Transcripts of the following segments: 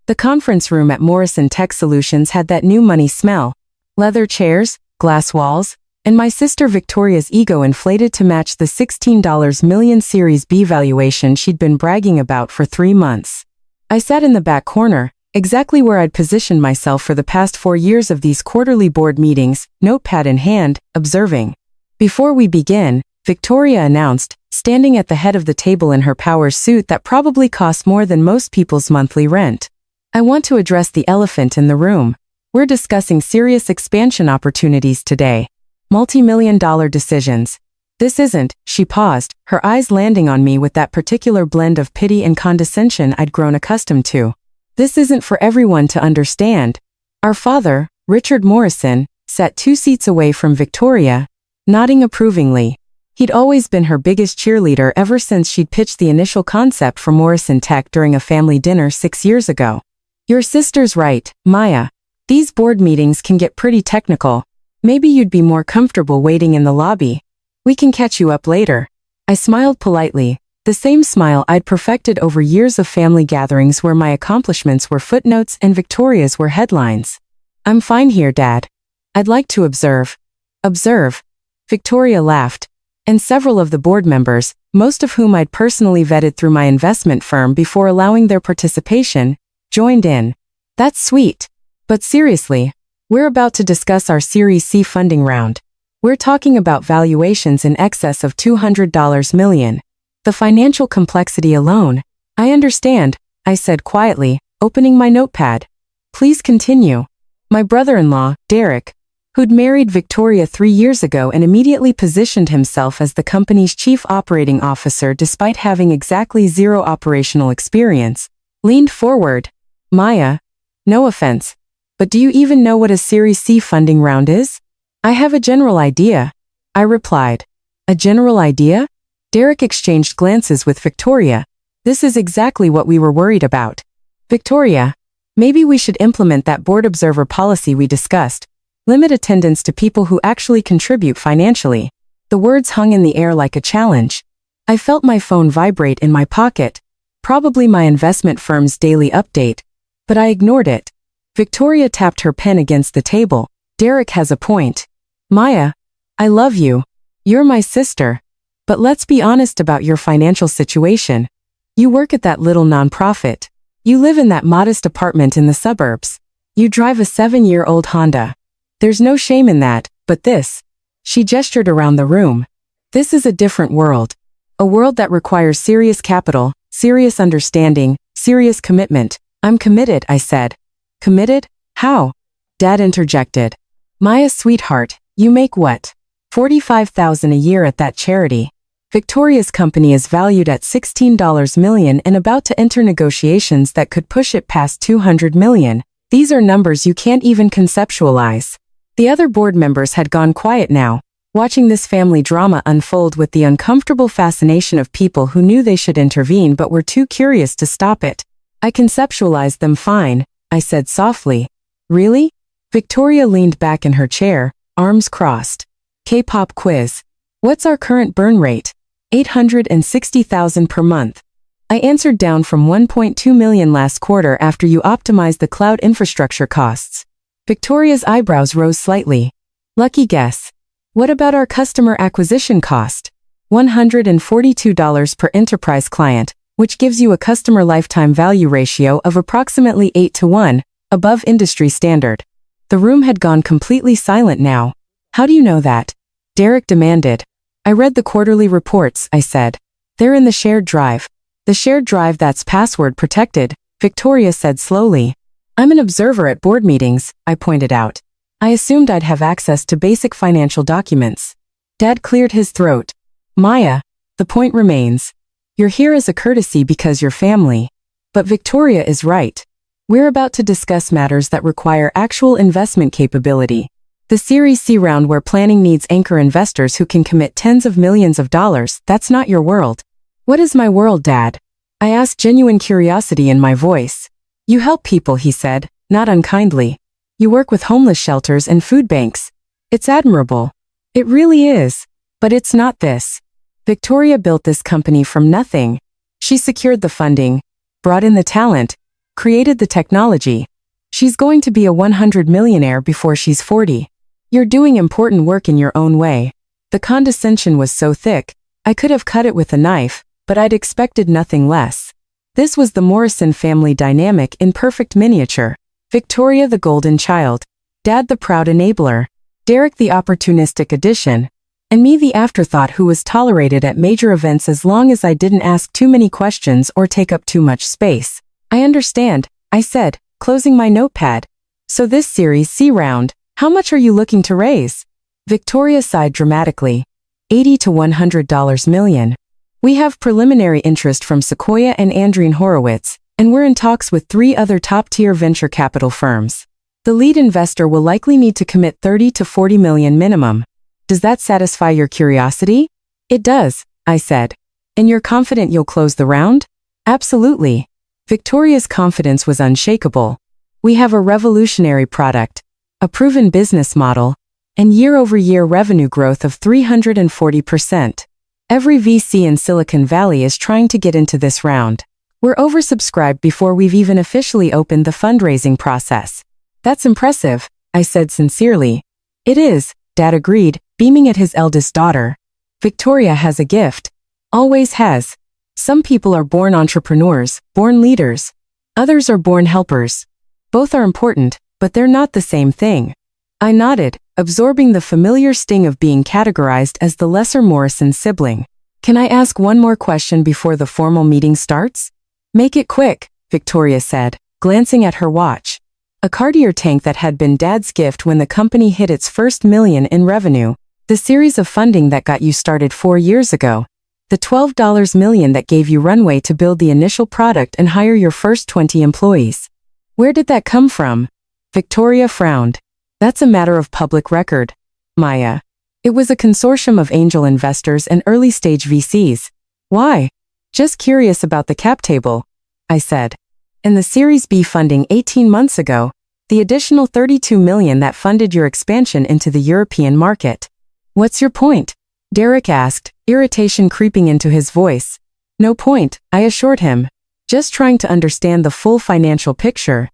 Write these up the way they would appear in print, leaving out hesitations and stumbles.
The conference room at Morrison Tech Solutions had that new money smell. Leather chairs, glass walls, and my sister Victoria's ego inflated to match the $16 million Series B valuation she'd been bragging about for 3 months. I sat in the back corner, exactly where I'd positioned myself for the past 4 years of these quarterly board meetings, notepad in hand, observing. Before we begin, Victoria announced, standing at the head of the table in her power suit that probably costs more than most people's monthly rent. I want to address the elephant in the room. We're discussing serious expansion opportunities today. Multi-million-dollar decisions. This isn't, she paused, her eyes landing on me with that particular blend of pity and condescension I'd grown accustomed to. This isn't for everyone to understand. Our father, Richard Morrison, sat 2 seats away from Victoria, nodding approvingly. He'd always been her biggest cheerleader ever since she'd pitched the initial concept for Morrison Tech during a family dinner 6 years ago. Your sister's right, Maya. These board meetings can get pretty technical. Maybe you'd be more comfortable waiting in the lobby. We can catch you up later. I smiled politely, the same smile I'd perfected over years of family gatherings where my accomplishments were footnotes and Victoria's were headlines. I'm fine here, Dad. I'd like to observe. Observe. Victoria laughed, and several of the board members, most of whom I'd personally vetted through my investment firm before allowing their participation, joined in. That's sweet. But seriously, we're about to discuss our Series C funding round. We're talking about valuations in excess of $200 million. The financial complexity alone. I understand, I said quietly, opening my notepad. Please continue. My brother-in-law, Derek, who'd married Victoria 3 years ago and immediately positioned himself as the company's chief operating officer despite having exactly 0 operational experience, leaned forward. Maya, no offense, but do you even know what a Series C funding round is? I have a general idea, I replied. A general idea? Derek exchanged glances with Victoria. This is exactly what we were worried about. Victoria, maybe we should implement that board observer policy we discussed. Limit attendance to people who actually contribute financially. The words hung in the air like a challenge. I felt my phone vibrate in my pocket, probably my investment firm's daily update, but I ignored it. Victoria tapped her pen against the table. Derek has a point. Maya, I love you. You're my sister. But let's be honest about your financial situation. You work at that little nonprofit. You live in that modest apartment in the suburbs. You drive a 7-year-old Honda. There's no shame in that, but this. She gestured around the room. This is a different world. A world that requires serious capital, serious understanding, serious commitment. I'm committed, I said. Committed? How? Dad interjected. Maya, sweetheart, you make what? $45,000 a year at that charity. Victoria's company is valued at $16 million and about to enter negotiations that could push it past $200 million. These are numbers you can't even conceptualize. The other board members had gone quiet now, watching this family drama unfold with the uncomfortable fascination of people who knew they should intervene but were too curious to stop it. I conceptualized them fine, I said softly. Really? Victoria leaned back in her chair, arms crossed. K-pop quiz. What's our current burn rate? $860,000 per month. I answered, down from $1.2 million last quarter after you optimized the cloud infrastructure costs. Victoria's eyebrows rose slightly. Lucky guess. What about our customer acquisition cost? $142 per enterprise client, which gives you a customer lifetime value ratio of approximately 8-to-1, above industry standard. The room had gone completely silent now. How do you know that? Derek demanded. I read the quarterly reports, I said. They're in the shared drive. The shared drive that's password protected, Victoria said slowly. I'm an observer at board meetings, I pointed out. I assumed I'd have access to basic financial documents. Dad cleared his throat. Maya, the point remains. You're here as a courtesy because you're family. But Victoria is right. We're about to discuss matters that require actual investment capability. The Series C round, where planning needs anchor investors who can commit tens of millions of dollars, that's not your world. What is my world, Dad? I asked, genuine curiosity in my voice. You help people, he said, not unkindly. You work with homeless shelters and food banks. It's admirable. It really is. But it's not this. Victoria built this company from nothing. She secured the funding, brought in the talent, created the technology. She's going to be a 100 millionaire before she's 40. You're doing important work in your own way. The condescension was so thick, I could have cut it with a knife, but I'd expected nothing less. This was the Morrison family dynamic in perfect miniature. Victoria the golden child, Dad the proud enabler, Derek the opportunistic addition, and me the afterthought who was tolerated at major events as long as I didn't ask too many questions or take up too much space. I understand, I said, closing my notepad. So this Series C round, how much are you looking to raise? Victoria sighed dramatically. $80 to $100 million. We have preliminary interest from Sequoia and Andreessen Horowitz, and we're in talks with 3 other top-tier venture capital firms. The lead investor will likely need to commit $30 to $40 million minimum. Does that satisfy your curiosity? It does, I said. And you're confident you'll close the round? Absolutely. Victoria's confidence was unshakable. We have a revolutionary product, a proven business model, and year-over-year revenue growth of 340%. Every VC in Silicon Valley is trying to get into this round. We're oversubscribed before we've even officially opened the fundraising process. That's impressive, I said sincerely. It is, Dad agreed, beaming at his eldest daughter. Victoria has a gift. Always has. Some people are born entrepreneurs, born leaders. Others are born helpers. Both are important, but they're not the same thing. I nodded, absorbing the familiar sting of being categorized as the lesser Morrison sibling. Can I ask one more question before the formal meeting starts? Make it quick, Victoria said, glancing at her watch. A Cartier tank that had been Dad's gift when the company hit its first million in revenue, the series of funding that got you started 4 years ago, the $12 million that gave you runway to build the initial product and hire your first 20 employees. Where did that come from? Victoria frowned. That's a matter of public record, Maya. It was a consortium of angel investors and early-stage VCs. Why? Just curious about the cap table, I said. And the Series B funding 18 months ago, the additional $32 million that funded your expansion into the European market. What's your point? Derek asked, irritation creeping into his voice. No point, I assured him. Just trying to understand the full financial picture,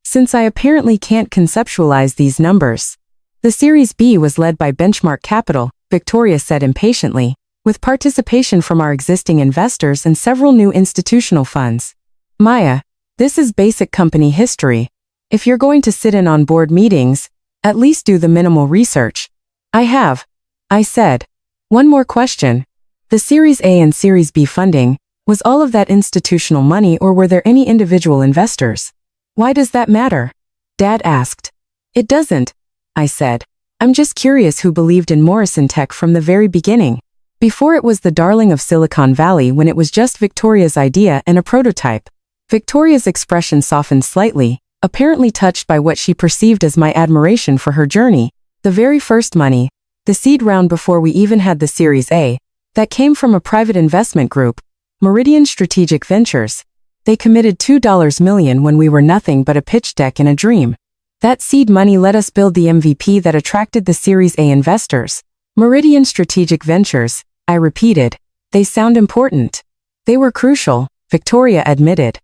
since I apparently can't conceptualize these numbers. The Series B was led by Benchmark Capital, Victoria said impatiently, with participation from our existing investors and several new institutional funds. Maya, this is basic company history. If you're going to sit in on board meetings, at least do the minimal research. I have, I said. One more question. The Series A and Series B funding, was all of that institutional money or were there any individual investors? Why does that matter? Dad asked. It doesn't, I said. I'm just curious who believed in Morrison Tech from the very beginning. Before it was the darling of Silicon Valley when it was just Victoria's idea and a prototype. Victoria's expression softened slightly, apparently touched by what she perceived as my admiration for her journey. The very first money, the seed round before we even had the Series A, that came from a private investment group, Meridian Strategic Ventures. They committed $2 million when we were nothing but a pitch deck and a dream. That seed money let us build the MVP that attracted the Series A investors. Meridian Strategic Ventures, I repeated. They sound important. They were crucial, Victoria admitted.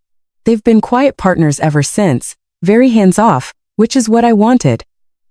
They've been quiet partners ever since, very hands-off, which is what I wanted.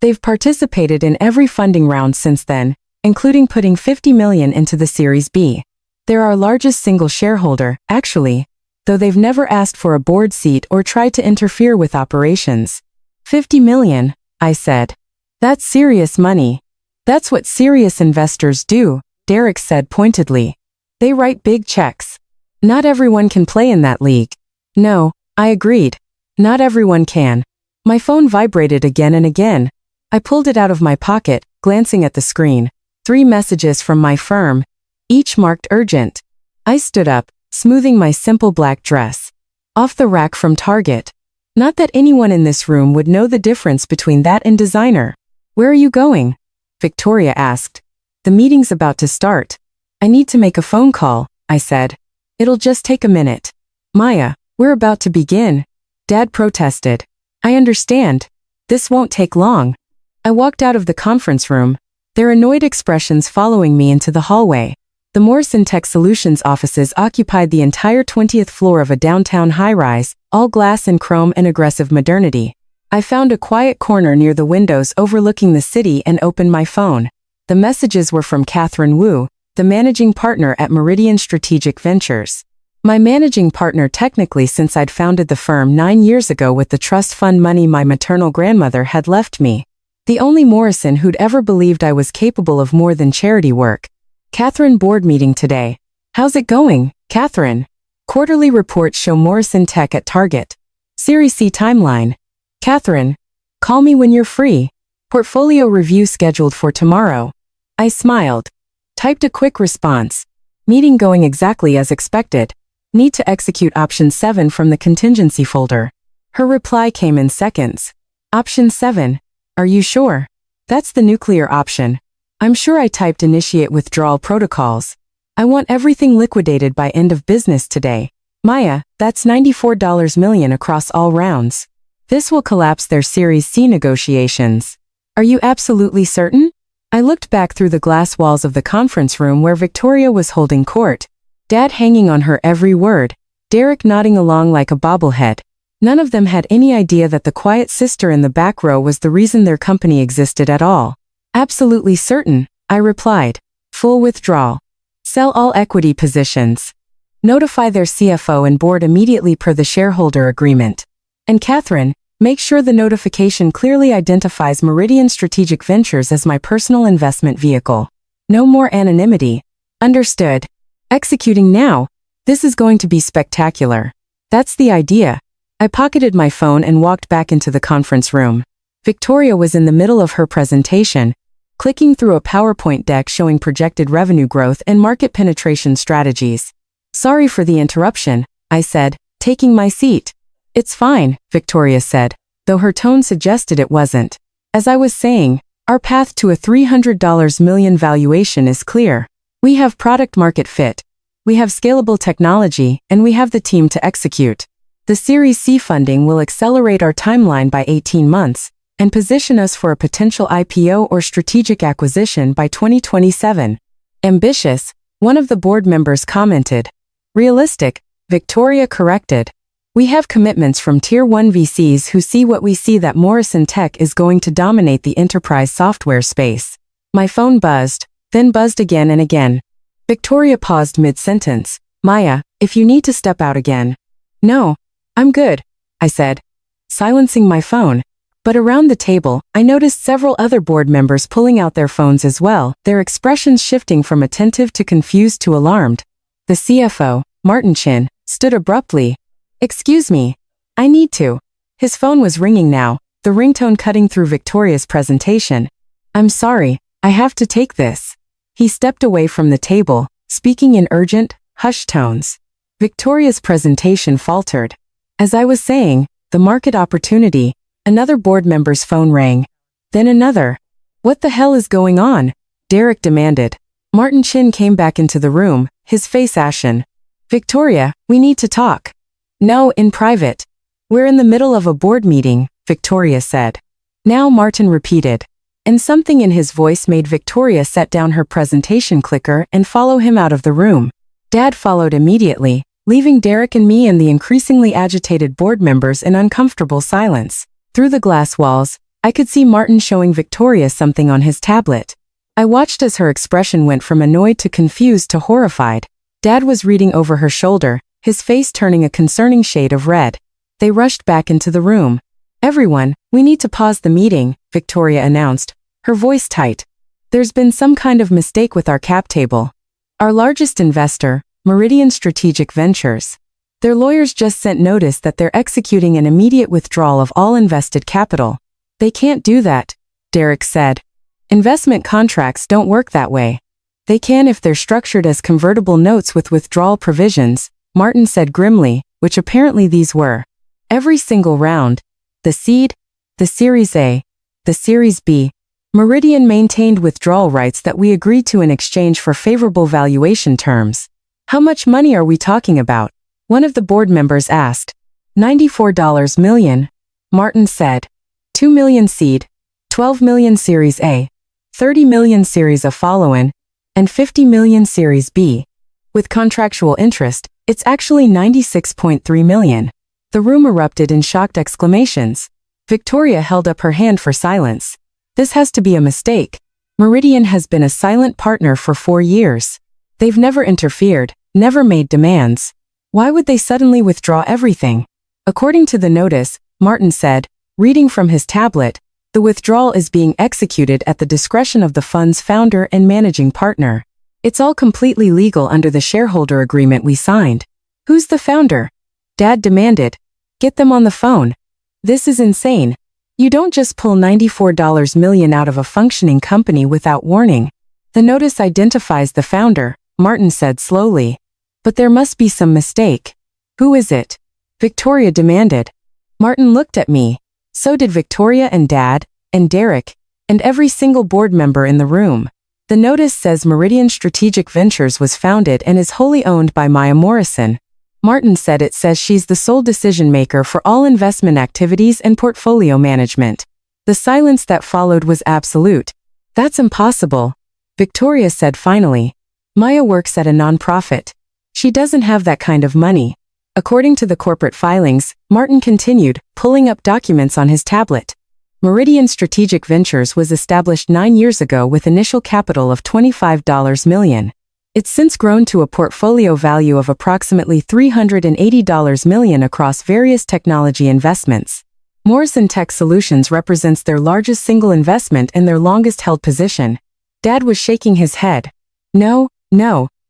They've participated in every funding round since then, including putting $50 million into the Series B. They're our largest single shareholder, actually, though they've never asked for a board seat or tried to interfere with operations. $50 million, I said. That's serious money. That's what serious investors do, Derek said pointedly. They write big checks. Not everyone can play in that league. No, I agreed. Not everyone can. My phone vibrated again and again. I pulled it out of my pocket, glancing at the screen. 3 messages from my firm, each marked urgent. I stood up, smoothing my simple black dress. Off the rack from Target. Not that anyone in this room would know the difference between that and designer. Where are you going? Victoria asked. The meeting's about to start. I need to make a phone call, I said. It'll just take a minute. Maya, we're about to begin. Dad protested. I understand. This won't take long. I walked out of the conference room, their annoyed expressions following me into the hallway. The Morrison Tech Solutions offices occupied the entire 20th floor of a downtown high-rise, all glass and chrome and aggressive modernity. I found a quiet corner near the windows overlooking the city and opened my phone. The messages were from Catherine Wu, the managing partner at Meridian Strategic Ventures. My managing partner technically, since I'd founded the firm 9 years ago with the trust fund money my maternal grandmother had left me. The only Morrison who'd ever believed I was capable of more than charity work. Catherine, board meeting today. How's it going, Catherine? Quarterly reports show Morrison Tech at target. Series C timeline. Catherine, call me when you're free. Portfolio review scheduled for tomorrow. I smiled. Typed a quick response. Meeting going exactly as expected. Need to execute option 7 from the contingency folder. Her reply came in seconds. Option 7. Are you sure? That's the nuclear option. I'm sure. I typed initiate withdrawal protocols. I want everything liquidated by end of business today. Maya, that's $94 million across all rounds. This will collapse their Series C negotiations. Are you absolutely certain? I looked back through the glass walls of the conference room where Victoria was holding court. Dad hanging on her every word. Derek nodding along like a bobblehead. None of them had any idea that the quiet sister in the back row was the reason their company existed at all. Absolutely certain, I replied. Full withdrawal. Sell all equity positions. Notify their CFO and board immediately per the shareholder agreement. And Catherine, make sure the notification clearly identifies Meridian Strategic Ventures as my personal investment vehicle. No more anonymity. Understood. Executing now. This is going to be spectacular. That's the idea. I pocketed my phone and walked back into the conference room. Victoria was in the middle of her presentation, clicking through a PowerPoint deck showing projected revenue growth and market penetration strategies. Sorry for the interruption, I said, taking my seat. It's fine, Victoria said, though her tone suggested it wasn't. As I was saying, our path to a $300 million valuation is clear. We have product market fit. We have scalable technology, and we have the team to execute. The Series C funding will accelerate our timeline by 18 months and position us for a potential IPO or strategic acquisition by 2027. Ambitious, one of the board members commented. Realistic, Victoria corrected. We have commitments from Tier 1 VCs who see what we see, that Morrison Tech is going to dominate the enterprise software space. My phone buzzed, then buzzed again and again. Victoria paused mid-sentence. Maya, if you need to step out again. No, I'm good, I said, silencing my phone. But around the table, I noticed several other board members pulling out their phones as well, their expressions shifting from attentive to confused to alarmed. The CFO, Martin Chin, stood abruptly. Excuse me. I need to. His phone was ringing now, the ringtone cutting through Victoria's presentation. I'm sorry, I have to take this. He stepped away from the table, speaking in urgent, hushed tones. Victoria's presentation faltered. As I was saying, the market opportunity. Another board member's phone rang. Then another. What the hell is going on? Derek demanded. Martin Chin came back into the room, his face ashen. Victoria, we need to talk. No, in private. We're in the middle of a board meeting, Victoria said. Now Martin repeated. And something in his voice made Victoria set down her presentation clicker and follow him out of the room. Dad followed immediately, leaving Derek and me and the increasingly agitated board members in uncomfortable silence. Through the glass walls, I could see Martin showing Victoria something on his tablet. I watched as her expression went from annoyed to confused to horrified. Dad was reading over her shoulder, his face turning a concerning shade of red. They rushed back into the room. Everyone, we need to pause the meeting, Victoria announced, her voice tight. There's been some kind of mistake with our cap table. Our largest investor, Meridian Strategic Ventures. Their lawyers just sent notice that they're executing an immediate withdrawal of all invested capital. They can't do that, Derek said. Investment contracts don't work that way. They can if they're structured as convertible notes with withdrawal provisions, Martin said grimly, which apparently these were. Every single round. The seed, the Series A, the Series B. Meridian maintained withdrawal rights that we agreed to in exchange for favorable valuation terms. How much money are we talking about? One of the board members asked. $94 million, Martin said. 2 million seed, 12 million Series A, 30 million Series A follow-in, and 50 million Series B. With contractual interest, it's actually 96.3 million. The room erupted in shocked exclamations. Victoria held up her hand for silence. This has to be a mistake. Meridian has been a silent partner for 4 years. They've never interfered, never made demands. Why would they suddenly withdraw everything? According to the notice, Martin said, reading from his tablet, the withdrawal is being executed at the discretion of the fund's founder and managing partner. It's all completely legal under the shareholder agreement we signed. Who's the founder? Dad demanded. Get them on the phone. This is insane. You don't just pull $94 million out of a functioning company without warning. The notice identifies the founder, Martin said slowly. But there must be some mistake. Who is it? Victoria demanded. Martin looked at me. So did Victoria and Dad, and Derek, and every single board member in the room. The notice says Meridian Strategic Ventures was founded and is wholly owned by Maya Morrison. Martin said it says she's the sole decision maker for all investment activities and portfolio management. The silence that followed was absolute. That's impossible. Victoria said finally. Maya works at a nonprofit. She doesn't have that kind of money. According to the corporate filings, Martin continued, pulling up documents on his tablet. Meridian Strategic Ventures was established 9 years ago with initial capital of $25 million. It's since grown to a portfolio value of approximately $380 million across various technology investments. Morrison Tech Solutions represents their largest single investment and their longest held position. Dad was shaking his head. No,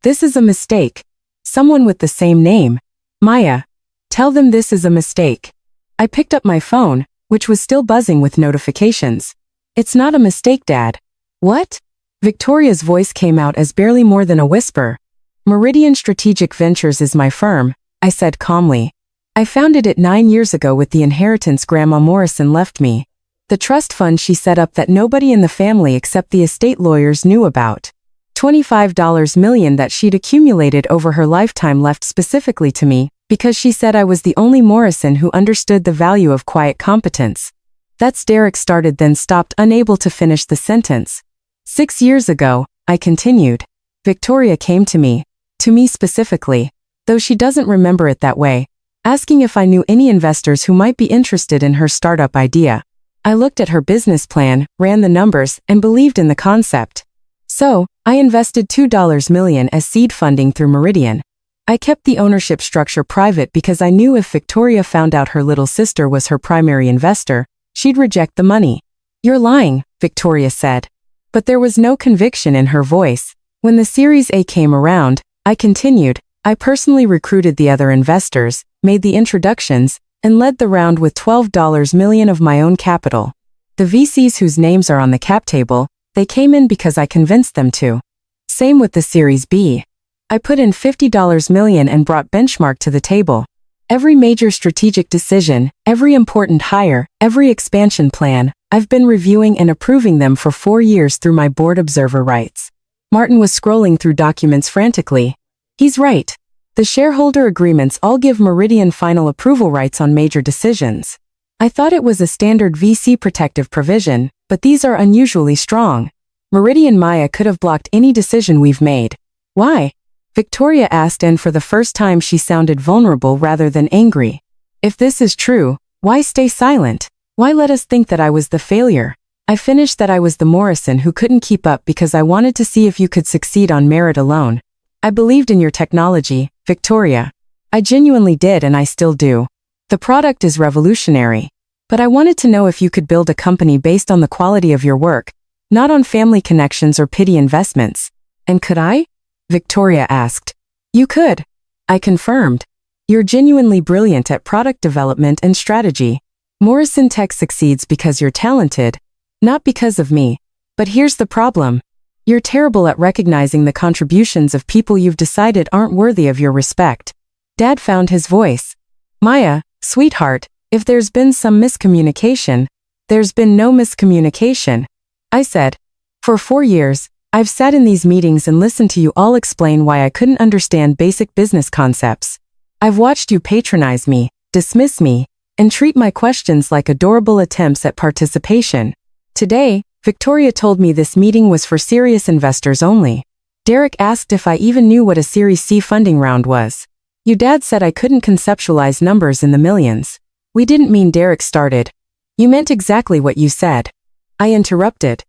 this is a mistake. Someone with the same name. Maya. Tell them this is a mistake. I picked up my phone, which was still buzzing with notifications. It's not a mistake, Dad. What? Victoria's voice came out as barely more than a whisper. Meridian Strategic Ventures is my firm, I said calmly. I founded it 9 years ago with the inheritance Grandma Morrison left me. The trust fund she set up that nobody in the family except the estate lawyers knew about. $25 million that she'd accumulated over her lifetime left specifically to me, because she said I was the only Morrison who understood the value of quiet competence. That's Derek started then stopped, unable to finish the sentence. 6 years ago, I continued. Victoria came to me specifically, though she doesn't remember it that way, asking if I knew any investors who might be interested in her startup idea. I looked at her business plan, ran the numbers, and believed in the concept. So, I invested $2 million as seed funding through Meridian. I kept the ownership structure private because I knew if Victoria found out her little sister was her primary investor, she'd reject the money. You're lying, Victoria said. But there was no conviction in her voice. When the Series A came around, I continued, I personally recruited the other investors, made the introductions, and led the round with $12 million of my own capital. The VCs whose names are on the cap table, they came in because I convinced them to. Same with the Series B. I put in $50 million and brought Benchmark to the table. Every major strategic decision, every important hire, every expansion plan, I've been reviewing and approving them for 4 years through my board observer rights. Martin was scrolling through documents frantically. He's right. The shareholder agreements all give Meridian final approval rights on major decisions. I thought it was a standard VC protective provision, but these are unusually strong. Meridian Maya could have blocked any decision we've made. Why? Victoria asked, and for the first time she sounded vulnerable rather than angry. If this is true, why stay silent? Why let us think that I was the failure? I finished that I was the Morrison who couldn't keep up because I wanted to see if you could succeed on merit alone. I believed in your technology, Victoria. I genuinely did, and I still do. The product is revolutionary. But I wanted to know if you could build a company based on the quality of your work, not on family connections or pity investments. And could I? Victoria asked. You could. I confirmed. You're genuinely brilliant at product development and strategy. Morrison Tech succeeds because you're talented, not because of me. But here's the problem. You're terrible at recognizing the contributions of people you've decided aren't worthy of your respect. Dad found his voice. Maya, sweetheart, if there's been some miscommunication, there's been no miscommunication. I said. For 4 years, I've sat in these meetings and listened to you all explain why I couldn't understand basic business concepts. I've watched you patronize me, dismiss me, and treat my questions like adorable attempts at participation. Today, Victoria told me this meeting was for serious investors only. Derek asked if I even knew what a Series C funding round was. Your dad said I couldn't conceptualize numbers in the millions. We didn't mean, Derek started. You meant exactly what you said. I interrupted.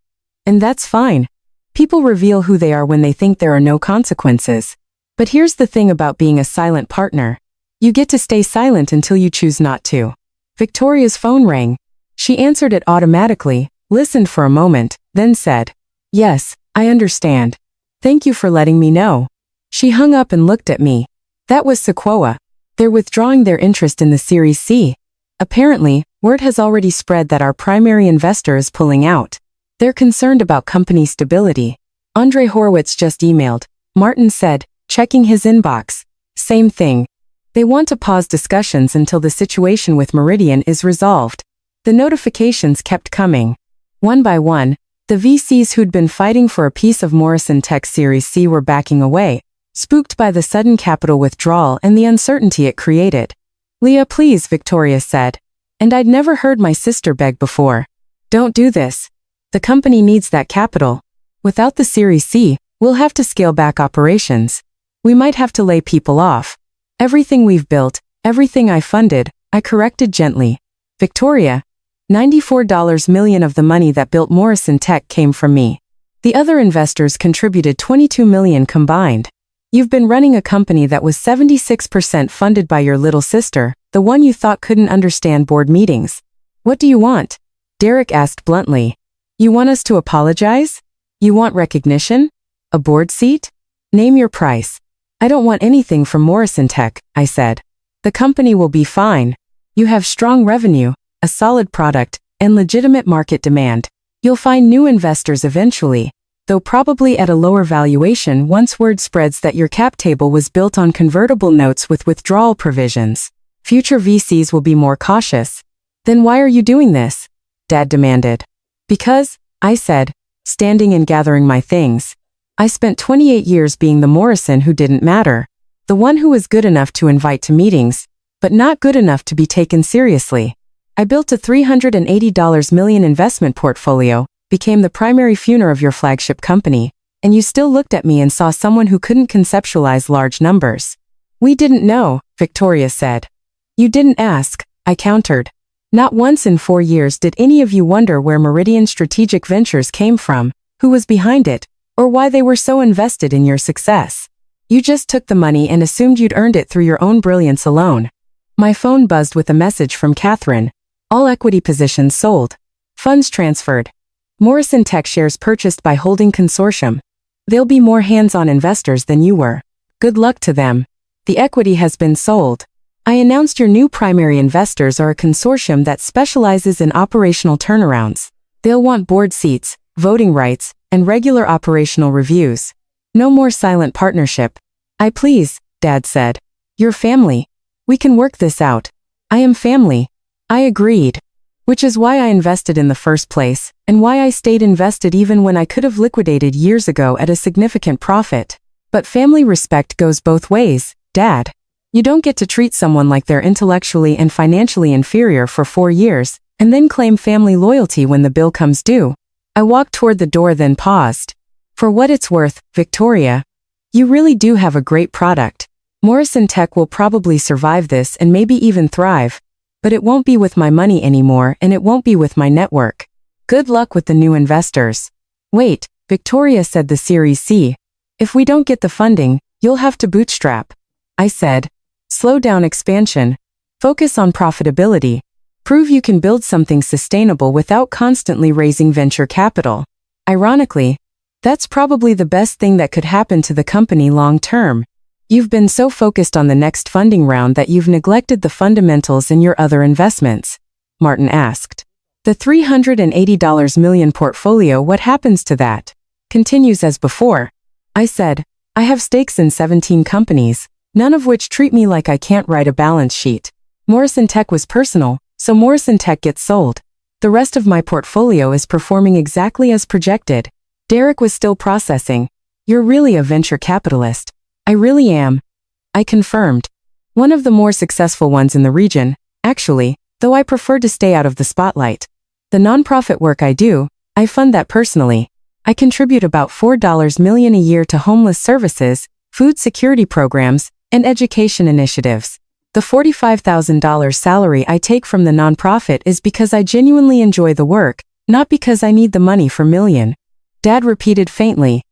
And that's fine. People reveal who they are when they think there are no consequences. But here's the thing about being a silent partner. You get to stay silent until you choose not to. Victoria's phone rang. She answered it automatically, listened for a moment, then said, "Yes, I understand. Thank you for letting me know." She hung up and looked at me. That was Sequoia. They're withdrawing their interest in the Series C. Apparently, word has already spread that our primary investor is pulling out. They're concerned about company stability. Andre Horowitz just emailed. Martin said, checking his inbox. Same thing. They want to pause discussions until the situation with Meridian is resolved. The notifications kept coming. One by one, the VCs who'd been fighting for a piece of Morrison Tech Series C were backing away, spooked by the sudden capital withdrawal and the uncertainty it created. "Leah, please," Victoria said. And I'd never heard my sister beg before. "Don't do this. The company needs that capital. Without the Series C, we'll have to scale back operations. We might have to lay people off. Everything we've built, everything I funded," I corrected gently. "Victoria, $94 million of the money that built Morrison Tech came from me. The other investors contributed $22 million combined. You've been running a company that was 76% funded by your little sister, the one you thought couldn't understand board meetings. What do you want?" Derek asked bluntly. "You want us to apologize? You want recognition? A board seat? Name your price." "I don't want anything from Morrison Tech," I said. "The company will be fine. You have strong revenue, a solid product, and legitimate market demand. You'll find new investors eventually, though probably at a lower valuation once word spreads that your cap table was built on convertible notes with withdrawal provisions. Future VCs will be more cautious." "Then why are you doing this?" Dad demanded. "Because," I said, standing and gathering my things. "I spent 28 years being the Morrison who didn't matter. The one who was good enough to invite to meetings, but not good enough to be taken seriously. I built a $380 million investment portfolio, became the primary funder of your flagship company, and you still looked at me and saw someone who couldn't conceptualize large numbers." "We didn't know," Victoria said. "You didn't ask," I countered. "Not once in 4 years did any of you wonder where Meridian Strategic Ventures came from, who was behind it, or why they were so invested in your success. You just took the money and assumed you'd earned it through your own brilliance alone." My phone buzzed with a message from Catherine. "All equity positions sold. Funds transferred. Morrison Tech shares purchased by Holding Consortium. They'll be more hands-on investors than you were. Good luck to them. The equity has been sold. I announced your new primary investors are a consortium that specializes in operational turnarounds. They'll want board seats, voting rights, and regular operational reviews. No more silent partnership." "I please," Dad said. "You're family. We can work this out." "I am family." I agreed. Which is why I invested in the first place, and why I stayed invested even when I could have liquidated years ago at a significant profit. But family respect goes both ways, Dad. You don't get to treat someone like they're intellectually and financially inferior for 4 years, and then claim family loyalty when the bill comes due. I walked toward the door then paused. "For what it's worth, Victoria, you really do have a great product. Morrison Tech will probably survive this and maybe even thrive. But it won't be with my money anymore, and it won't be with my network. Good luck with the new investors." "Wait," Victoria said, "the Series C. If we don't get the funding, you'll have to bootstrap." I said, "Slow down expansion. Focus on profitability. Prove you can build something sustainable without constantly raising venture capital." Ironically, that's probably the best thing that could happen to the company long term. You've been so focused on the next funding round that you've neglected the fundamentals in your other investments. Martin asked. "The $380 million portfolio, what happens to that?" "Continues as before." I said, "I have stakes in 17 companies, none of which treat me like I can't write a balance sheet. Morrison Tech was personal, so Morrison Tech gets sold. The rest of my portfolio is performing exactly as projected." Derek was still processing. "You're really a venture capitalist." "I really am," I confirmed. "One of the more successful ones in the region, actually, though I prefer to stay out of the spotlight. The nonprofit work I do, I fund that personally. I contribute about $4 million a year to homeless services, food security programs, and education initiatives. The $45,000 salary I take from the nonprofit is because I genuinely enjoy the work, not because I need the money for million. Dad repeated faintly.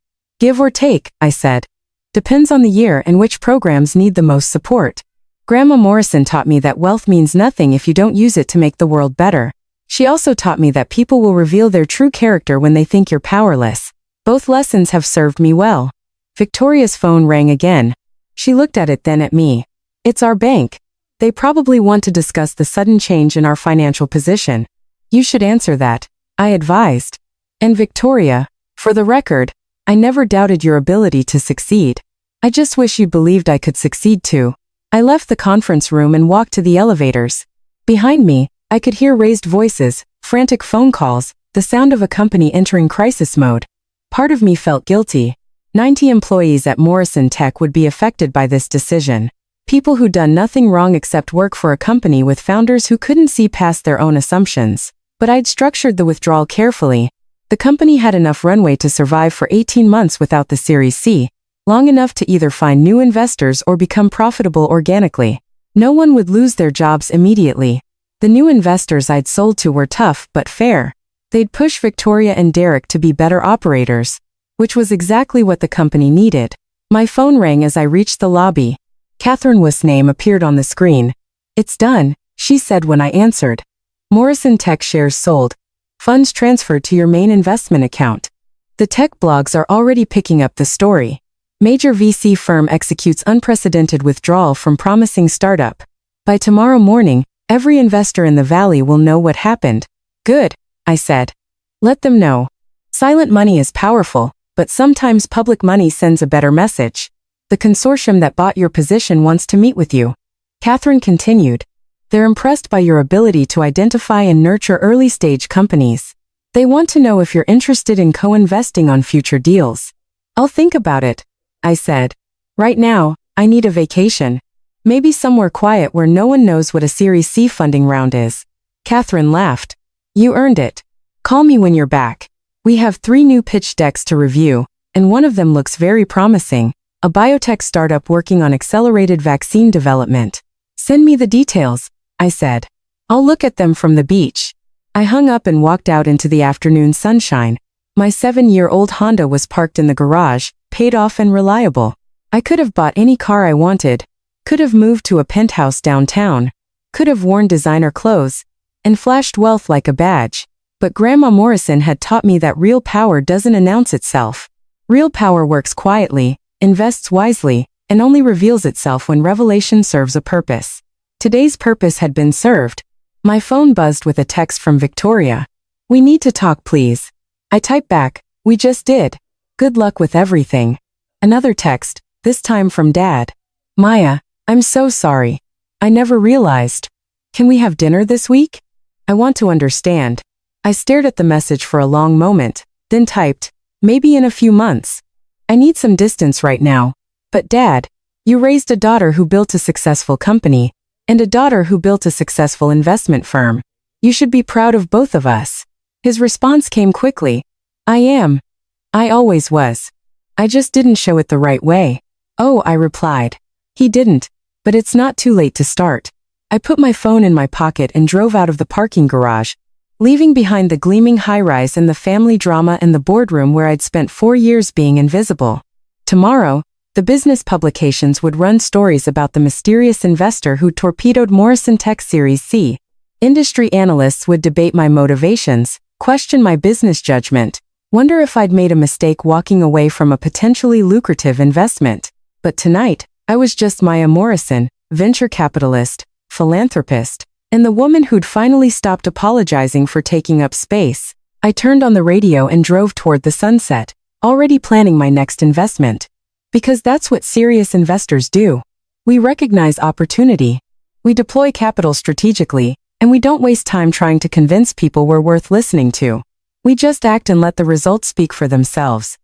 Give or take, I said. Depends on the year and which programs need the most support. Grandma Morrison taught me that wealth means nothing if you don't use it to make the world better. She also taught me that people will reveal their true character when they think you're powerless. Both lessons have served me well. Victoria's phone rang again. She looked at it, then at me. It's our bank. They probably want to discuss the sudden change in our financial position. You should answer that, I advised. And Victoria, for the record, I never doubted your ability to succeed. I just wish you believed I could succeed too. I left the conference room and walked to the elevators. Behind me, I could hear raised voices, frantic phone calls, the sound of a company entering crisis mode. Part of me felt guilty. 90 employees at Morrison Tech would be affected by this decision. People who'd done nothing wrong except work for a company with founders who couldn't see past their own assumptions. But I'd structured the withdrawal carefully. The company had enough runway to survive for 18 months without the Series C, long enough to either find new investors or become profitable organically. No one would lose their jobs immediately. The new investors I'd sold to were tough but fair. They'd push Victoria and Derek to be better operators, which was exactly what the company needed. My phone rang as I reached the lobby. Catherine Wu's name appeared on the screen. It's done, she said when I answered. Morrison Tech shares sold. Funds transferred to your main investment account. The tech blogs are already picking up the story. Major VC firm executes unprecedented withdrawal from promising startup. By tomorrow morning, every investor in the valley will know what happened. Good, I said. Let them know. Silent money is powerful, but sometimes public money sends a better message. The consortium that bought your position wants to meet with you. Catherine continued. They're impressed by your ability to identify and nurture early-stage companies. They want to know if you're interested in co-investing on future deals. I'll think about it, I said. Right now, I need a vacation. Maybe somewhere quiet where no one knows what a Series C funding round is. Catherine laughed. You earned it. Call me when you're back. We have 3 new pitch decks to review, and one of them looks very promising. A biotech startup working on accelerated vaccine development. Send me the details, I said. I'll look at them from the beach. I hung up and walked out into the afternoon sunshine. My 7-year-old Honda was parked in the garage, paid off and reliable. I could have bought any car I wanted, could have moved to a penthouse downtown, could have worn designer clothes, and flashed wealth like a badge. But Grandma Morrison had taught me that real power doesn't announce itself. Real power works quietly, invests wisely, and only reveals itself when revelation serves a purpose. Today's purpose had been served. My phone buzzed with a text from Victoria. We need to talk, please. I typed back, we just did. Good luck with everything. Another text, this time from Dad. Maya, I'm so sorry. I never realized. Can we have dinner this week? I want to understand. I stared at the message for a long moment, then typed, maybe in a few months. I need some distance right now. But Dad, you raised a daughter who built a successful company, and a daughter who built a successful investment firm. You should be proud of both of us. His response came quickly. I am. I always was. I just didn't show it the right way. Oh, I replied. He didn't, but it's not too late to start. I put my phone in my pocket and drove out of the parking garage, leaving behind the gleaming high-rise and the family drama and the boardroom where I'd spent 4 years being invisible. Tomorrow, the business publications would run stories about the mysterious investor who torpedoed Morrison Tech Series C. Industry analysts would debate my motivations, question my business judgment, wonder if I'd made a mistake walking away from a potentially lucrative investment. But tonight, I was just Maya Morrison, venture capitalist, philanthropist, and the woman who'd finally stopped apologizing for taking up space. I turned on the radio and drove toward the sunset, already planning my next investment. Because that's what serious investors do. We recognize opportunity. We deploy capital strategically, and we don't waste time trying to convince people we're worth listening to. We just act and let the results speak for themselves.